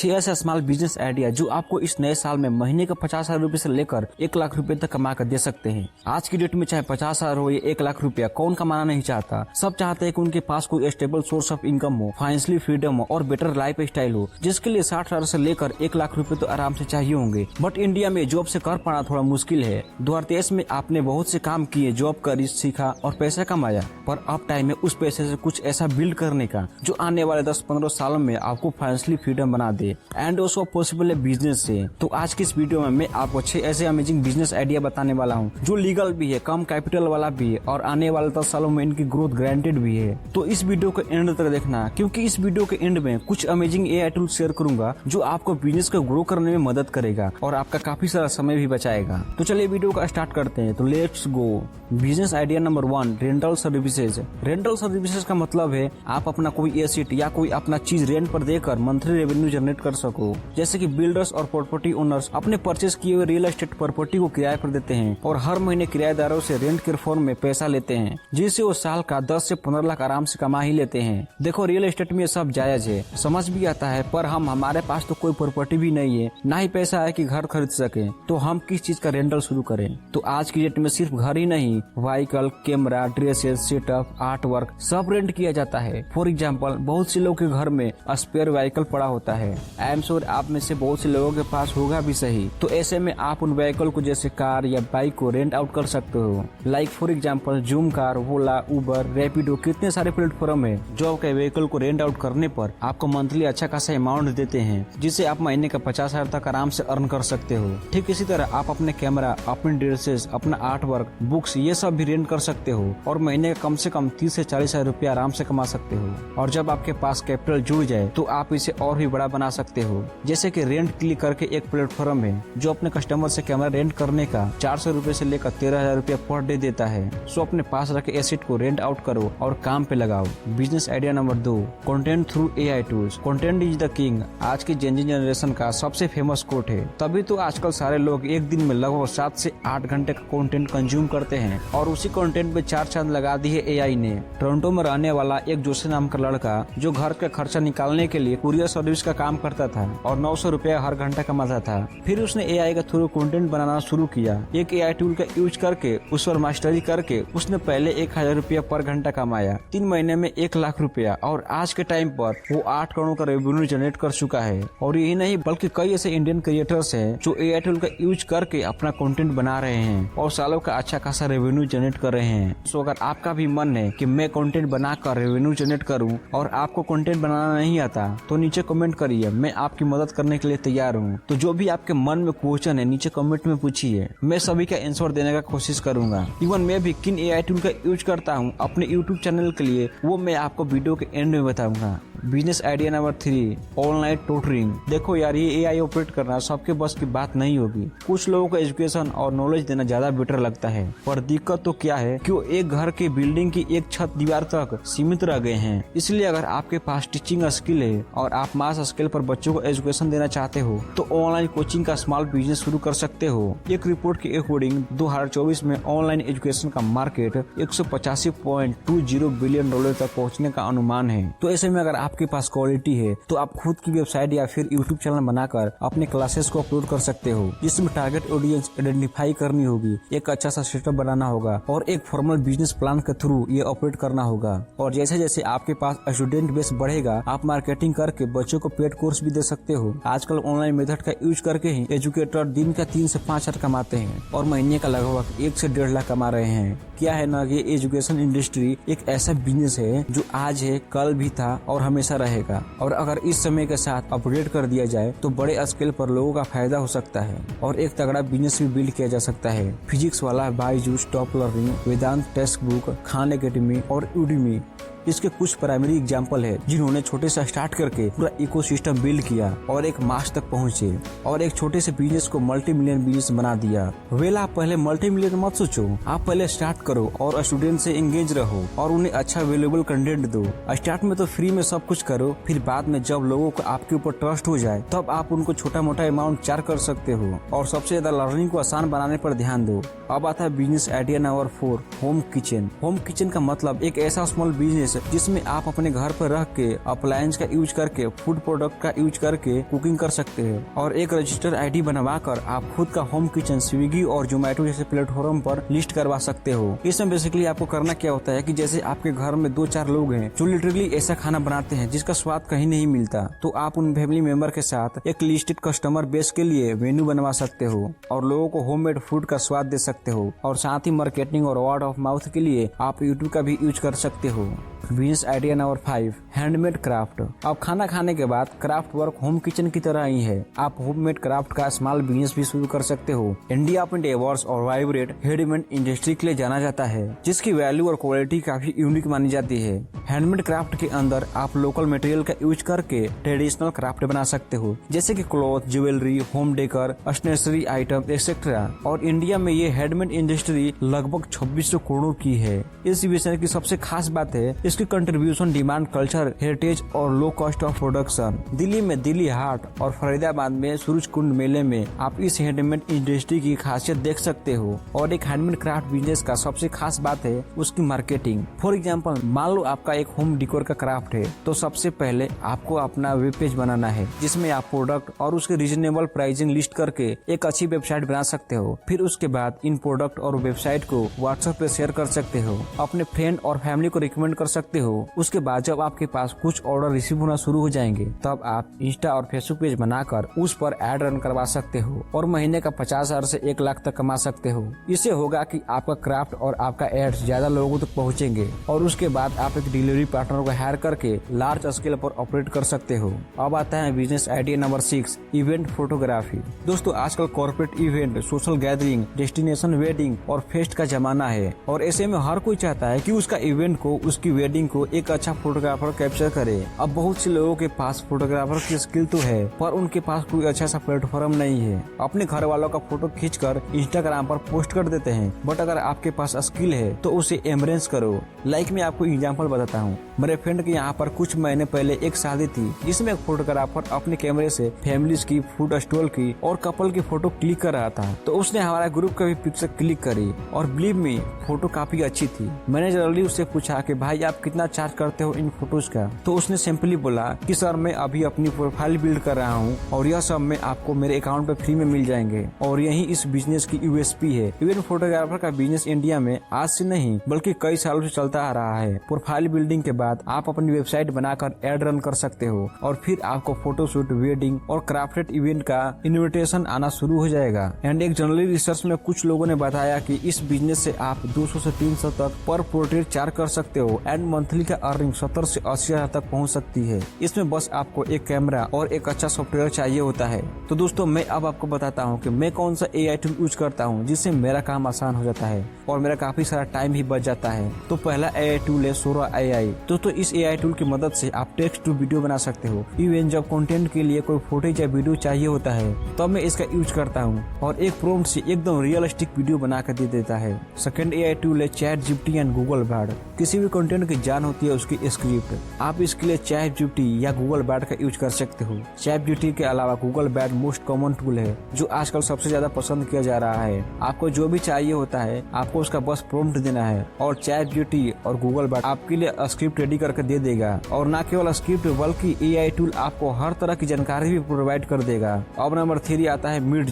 6 ऐसे small business idea जो आपको इस नए साल में महीने का 50,000 रुपए से लेकर 1 लाख रुपए तक कमा कर दे सकते हैं। आज की डेट में चाहे 50,000 हो या 1 लाख रुपया, कौन कमाना नहीं चाहता। सब चाहते हैं कि उनके पास कोई स्टेबल सोर्स ऑफ इनकम हो, फाइनेंशियली फ्रीडम हो और बेटर लाइफ स्टाइल हो, जिसके लिए 60,000 से लेकर 1 लाख रुपए तो आराम से चाहिए होंगे। बट इंडिया में जॉब से कर पाना थोड़ा मुश्किल है। 2023 में आपने बहुत से काम किए, जॉब करी, सीखा और पैसा कमाया, पर अब टाइम है उस पैसे से कुछ ऐसा बिल्ड करने का जो आने वाले 10-15 सालों में आपको फाइनेंशियली फ्रीडम बना दे एंड ऑल्सो पॉसिबल है बिजनेस से। तो आज की इस वीडियो में मैं आपको 6 ऐसे अमेजिंग बिजनेस आइडिया बताने वाला हूँ जो लीगल भी है, कम कैपिटल वाला भी है और आने वाले 10 सालों में इनकी ग्रोथ गारंटेड भी है। तो इस वीडियो के एंड तक देखना, क्योंकि इस वीडियो के एंड में कुछ अमेजिंग AI टूल शेयर करूंगा जो आपको बिजनेस को ग्रो करने में मदद करेगा और आपका काफी सारा समय भी बचाएगा। तो चलिए वीडियो का स्टार्ट करते हैं। तो let's go. Business idea number 1, rental services. Rental services का मतलब है आप अपना कोई एसेट या कोई अपना चीज रेंट पर देकर मंथली रेवेन्यू जनरेट कर सको। जैसे कि बिल्डर्स और प्रॉपर्टी ओनर्स अपने परचेस किए हुए रियल एस्टेट प्रॉपर्टी को किराए पर देते हैं और हर महीने किराएदारों से रेंट के फॉर्म में पैसा लेते हैं, जिससे वो साल का 10 से 15 लाख आराम से कमा ही लेते हैं। देखो, रियल एस्टेट में ये सब जायज है, समझ भी आता है, पर हमारे पास तो कोई प्रॉपर्टी भी नहीं है, ना ही पैसा है कि घर खरीद सके, तो हम किस चीज का रेंटल शुरू करें। तो आज की डेट में सिर्फ घर ही नहीं, vehicle, camera, dresses, setup, art work सब रेंट किया जाता है। फॉर एग्जाम्पल, बहुत से लोगों के घर में स्पेयर व्हीकल पड़ा होता है। आई एम श्योर आप में से बहुत से लोगों के पास होगा भी सही। तो ऐसे में आप उन व्हीकल को जैसे कार या बाइक को रेंट आउट कर सकते हो। Like for example Zoomcar, Ola, Uber, Rapido, कितने सारे प्लेटफॉर्म है जो आपके व्हीकल को रेंट आउट करने पर आपको मंथली अच्छा खासा अमाउंट देते हैं, जिससे आप महीने का 50,000 तक आराम से अर्न कर सकते हो। ठीक इसी तरह आप अपने कैमरा, अपने ड्रेसेस, अपना आर्ट वर्क, बुक्स ये सब भी रेंट कर सकते हो और महीने का कम से कम 30 से 40,000 रुपया आराम से कमा सकते हो। और जब आपके पास कैपिटल जुड़ जाए तो आप इसे और भी बड़ा बना सकते हो। जैसे कि रेंट क्लिक करके एक प्लेटफॉर्म है जो अपने कस्टमर से कैमरा रेंट करने का 400 रुपए से लेकर 13,000 रुपया पर डे देता है। सो अपने पास रखे एसेट को रेंट आउट करो और काम पे लगाओ। Business idea number 2, content through AI tools. Content is the king आज की जेन जनरेशन का सबसे फेमस कोट है। तभी तो आजकल सारे लोग एक दिन में लगभग 7 से 8 घंटे का कंटेंट कंज्यूम करते हैं और उसी कंटेंट में 4 चांद लगा दी है AI ने। टोरंटो में रहने वाला एक जोशी नाम का लड़का जो घर का खर्चा निकालने के लिए कुरियर सर्विस का काम करता था और 900 रुपया हर घंटा कमाता था। फिर उसने AI का थ्रू कंटेंट बनाना शुरू किया। एक AI टूल का यूज करके उस पर मास्टरी करके उसने पहले 1,000 रुपया पर घंटा कमाया, 3 महीने में 1 लाख रुपया और आज के टाइम पर वो 8 करोड़ का रेवेन्यू जनरेट कर चुका है। और यही नहीं बल्कि कई ऐसे इंडियन क्रिएटर्स हैं जो AI टूल का यूज करके अपना कंटेंट बना रहे हैं और सालों का अच्छा खासा रेवेन्यू जनरेट कर रहे हैं। सो अगर आपका भी मन है कि मैं कंटेंट बनाकर रेवेन्यू जनरेट करूं और आपको कंटेंट बनाना नहीं आता तो नीचे कमेंट करिए, मैं आपकी मदद करने के लिए तैयार हूं। तो जो भी आपके मन में क्वेश्चन है नीचे कमेंट में पूछिए, मैं सभी का आंसर देने का कोशिश करूंगा। इवन मैं भी किन AI टूल का यूज करता हूं अपने YouTube चैनल के लिए वो मैं आपको वीडियो के एंड में बताऊंगा। Business idea number 3, online tutoring. देखो यार, ये AI ऑपरेट करना सबके बस की बात नहीं होगी। कुछ लोगों को एजुकेशन और नॉलेज देना ज्यादा बेटर लगता है, पर दिक्कत तो क्या है कि वो एक घर की बिल्डिंग की एक छत दीवार तक सीमित रह गए हैं। इसलिए अगर आपके पास टीचिंग स्किल है और आप मास स्केल पर बच्चों को एजुकेशन देना चाहते हो तो ऑनलाइन कोचिंग का स्मॉल बिजनेस शुरू कर सकते हो। एक रिपोर्ट के अकॉर्डिंग 2024 में ऑनलाइन एजुकेशन का मार्केट 185.20 बिलियन डॉलर तक पहुंचने का अनुमान है। तो ऐसे में अगर आपके पास क्वालिटी है तो आप खुद की वेबसाइट या फिर यूट्यूब चैनल बनाकर अपने क्लासेस को अपलोड कर सकते हो, जिसमें टारगेट ऑडियंस आइडेंटिफाई करनी होगी, एक अच्छा सा सेटअप बनाना होगा और एक फॉर्मल बिजनेस प्लान के थ्रू ये ऑपरेट करना होगा। और जैसे जैसे आपके पास स्टूडेंट बेस बढ़ेगा आप मार्केटिंग करके बच्चों को पेड कोर्स भी दे सकते हो। आजकल ऑनलाइन मेथड का यूज करके ही एजुकेटर दिन का 3 से 5 हजार कमाते हैं और महीने का लगभग 1 से 1.5 लाख कमा रहे हैं। क्या है ना, ये एजुकेशन इंडस्ट्री एक ऐसा बिजनेस है जो आज है, कल भी था और हमेशा रहेगा। और अगर इस समय के साथ अपग्रेड कर दिया जाए तो बड़े स्केल पर लोगों का फायदा हो सकता है और एक तगड़ा बिजनेस भी बिल्ड किया जा सकता है। फिजिक्स वाला बायजूस, टॉप लर्निंग, वेदांत टेक्स्ट बुक, खान एकेडमी और यूडेमी इसके कुछ प्राइमरी एग्जाम्पल है जिन्होंने छोटे से स्टार्ट करके पूरा इकोसिस्टम बिल्ड किया और एक मास तक पहुंचे और एक छोटे से बिजनेस को मल्टी मिलियन बिजनेस बना दिया। वेला, आप पहले मल्टी मिलियन मत सोचो, आप पहले स्टार्ट करो और स्टूडेंट से एंगेज रहो और उन्हें अच्छा अवेलेबल कंटेंट दो। स्टार्ट में तो फ्री में सब कुछ करो, फिर बाद में जब लोगों को आपके ऊपर ट्रस्ट हो जाए तब आप उनको छोटा मोटा अमाउंट चार्ज कर सकते हो और सबसे ज्यादा लर्निंग को आसान बनाने पर ध्यान दो। अब आता है business idea number 4, home kitchen. Home kitchen का मतलब एक ऐसा स्मॉल बिजनेस बिजनेस जिसमें आप अपने घर पर रह के अप्लायंस का यूज करके फूड प्रोडक्ट का यूज करके कुकिंग कर सकते हैं और एक रजिस्टर आईडी बनवा कर आप खुद का होम किचन स्विगी और जोमेटो जैसे प्लेटफॉर्म पर लिस्ट करवा सकते हो। इसमें बेसिकली आपको करना क्या होता है कि जैसे आपके घर में 2-4 लोग हैं जो लिटरली ऐसा खाना बनाते हैं जिसका स्वाद कहीं नहीं मिलता, तो आप उन फैमिली मेंबर के साथ एक लिस्टेड कस्टमर बेस के लिए मेन्यू बनवा सकते हो और लोगों को होममेड फूड का स्वाद दे सकते हो। और साथ ही मार्केटिंग और वर्ड ऑफ माउथ के लिए आप यूट्यूब का भी यूज कर सकते हो। Business idea number 5, handmade craft. अब खाना खाने के बाद क्राफ्ट वर्क होम किचन की तरह ही है। आप होममेड क्राफ्ट का स्मॉल बिजनेस भी शुरू कर सकते हो। इंडिया अपने डाइवर्स और वाइब्रेंट हैंडमेड इंडस्ट्री के लिए जाना जाता है जिसकी वैल्यू और क्वालिटी काफी यूनिक मानी जाती है। हैंडमेड क्राफ्ट के अंदर आप लोकल मटेरियल का यूज करके ट्रेडिशनल क्राफ्ट बना सकते हो जैसे कि cloth, jewellery, home decor, stationery item etcetera. और इंडिया में ये हैंडमेड इंडस्ट्री लगभग 2600 करोड़ की है। इस बिजनेस की सबसे खास बात है इसकी कंट्रीब्यूशन डिमांड कल्चर हेरिटेज और low cost of production. Delhi में दिल्ली हाट और फरीदाबाद में सूरज कुंड मेले में आप इस हैंडमेड इंडस्ट्री की खासियत देख सकते हो। और एक हैंडमेड क्राफ्ट बिजनेस का सबसे खास बात है उसकी मार्केटिंग। फॉर एग्जाम्पल, मान लो आपका एक होम डिकोर का क्राफ्ट है तो सबसे पहले आपको अपना वेब पेज बनाना है जिसमें आप प्रोडक्ट और उसके रीजनेबल प्राइसिंग लिस्ट करके एक अच्छी वेबसाइट बना सकते हो। फिर उसके बाद इन प्रोडक्ट और वेबसाइट को व्हाट्सएप पे शेयर कर सकते हो, अपने फ्रेंड और फैमिली को रिकमेंड कर सकते हो। उसके बाद जब आपके पास कुछ ऑर्डर रिसीव होना शुरू हो जाएंगे तब आप इंस्टा और फेसबुक पेज बनाकर उस पर एड रन करवा सकते हो और महीने का 50,000 से 1 लाख तक कमा सकते हो। इससे होगा कि आपका क्राफ्ट और आपका एड्स ज्यादा लोगों तक पहुंचेंगे और उसके बाद आप एक डिलीवरी पार्टनर को हायर करके लार्ज स्केल पर ऑपरेट कर सकते हो। अब आता है business idea number 6, event photography. दोस्तों, आजकल corporate event, social gathering, destination wedding और फेस्ट का जमाना है और ऐसे में हर कोई चाहता है कि उसका इवेंट को, उसकी वेडिंग को एक अच्छा फोटोग्राफर कैप्चर करे। अब बहुत से लोगों के पास फोटोग्राफर की स्किल तो है पर उनके पास कोई अच्छा सा प्लेटफॉर्म नहीं है। अपने घर वालों का फोटो खींचकर इंस्टाग्राम पर पोस्ट कर देते हैं। बट अगर आपके पास स्किल है तो उसे एम्ब्रेस करो। लाइक मैं आपको एग्जांपल बताता हूँ। मेरे फ्रेंड के यहाँ पर कुछ महीने पहले एक शादी थी जिसमें एक फोटोग्राफर अपने कैमरे से फैमिलीज की, फूड स्टॉल की और कपल की फोटो क्लिक कर रहा था। तो उसने हमारा ग्रुप का भी पिक्चर क्लिक करी और बिलीव मी, फोटो काफी अच्छी थी। मैंने जल्दी उससे पूछा कि भाई आप कितना चार्ज करते हो इन फोटोज का? तो उसने सिंपली बोला कि सर मैं अभी अपनी प्रोफाइल बिल्ड कर रहा हूँ और यह सब मैं आपको मेरे अकाउंट पे फ्री में मिल जाएंगे। और यही इस बिजनेस की यूएसपी है। इवेंट फोटोग्राफर का बिजनेस इंडिया में आज से नहीं बल्कि कई सालों से चलता आ रहा है। प्रोफाइल बिल्डिंग के बाद आप अपनी वेबसाइट बनाकर एड रन कर सकते हो और फिर आपको फोटोशूट, वेडिंग और क्राफ्टेड इवेंट का इन्विटेशन आना शुरू हो जाएगा। एंड एक जर्नली रिसर्च में कुछ लोगों ने बताया कि इस बिजनेस से आप 200 से 300 तक पर पोर्ट्रेट चार्ज कर सकते हो एंड मंथली का अर्निंग 70 से 80 हजार तक पहुंच सकती है। इसमें बस आपको एक कैमरा और एक अच्छा सॉफ्टवेयर चाहिए होता है। तो दोस्तों, मैं अब आपको बताता हूँ कि मैं कौन सा AI टूल यूज करता हूँ जिससे मेरा काम आसान हो जाता है और मेरा काफी सारा टाइम भी बच जाता है। तो पहला AI टूल है सोरा AI। दोस्तों, इस AI टूल की मदद से आप टेक्स्ट टू वीडियो बना सकते हो। इवन जब कंटेंट के लिए कोई फोटेज या वीडियो चाहिए होता है तब मैं इसका यूज करता हूँ और एक प्रॉम्प्ट से एकदम रियलिस्टिक वीडियो बना कर दे देता है। सेकंड AI टूल है ChatGPT एंड गूगल बार्ड। किसी भी कंटेंट की जान होती है उसकी स्क्रिप्ट। आप इसके लिए ChatGPT या गूगल बार्ड का यूज कर सकते हो। ChatGPT के अलावा Google Bard most common tool है जो आजकल सबसे ज्यादा पसंद किया जा रहा है। आपको जो भी चाहिए होता है आपको उसका बस प्रॉम्प्ट देना है और ChatGPT और गूगल बार्ड आपके लिए स्क्रिप्ट रेडी करके दे देगा। और न केवल स्क्रिप्ट बल्कि AI टूल आपको हर तरह की जानकारी भी प्रोवाइड कर देगा। अब नंबर 3 आता है मिड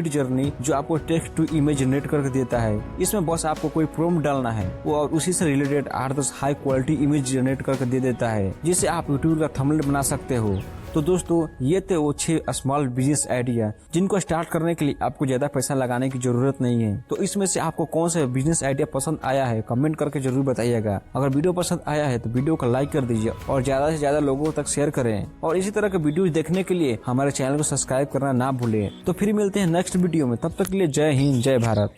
जर्नी जो आपको टेक्स्ट टू इमेज जनरेट करके देता है। इसमें बस आपको कोई प्रॉम्प्ट डालना है वो और उसी से related 8-10 high quality image generate करके दे देता है जिससे आप यूट्यूब का थंबनेल बना सकते हो। तो दोस्तों, ये थे वो 6 स्मॉल बिजनेस आइडिया जिनको स्टार्ट करने के लिए आपको ज्यादा पैसा लगाने की जरूरत नहीं है। तो इसमें से आपको कौन सा बिजनेस आइडिया पसंद आया है कमेंट करके जरूर बताइएगा। अगर वीडियो पसंद आया है तो वीडियो को लाइक कर दीजिए और ज्यादा से ज्यादा लोगों तक शेयर करें और इसी तरह के वीडियो देखने के लिए हमारे चैनल को सब्सक्राइब करना ना भूलें। तो फिर मिलते हैं नेक्स्ट वीडियो में, तब तक के लिए जय हिंद, जय भारत।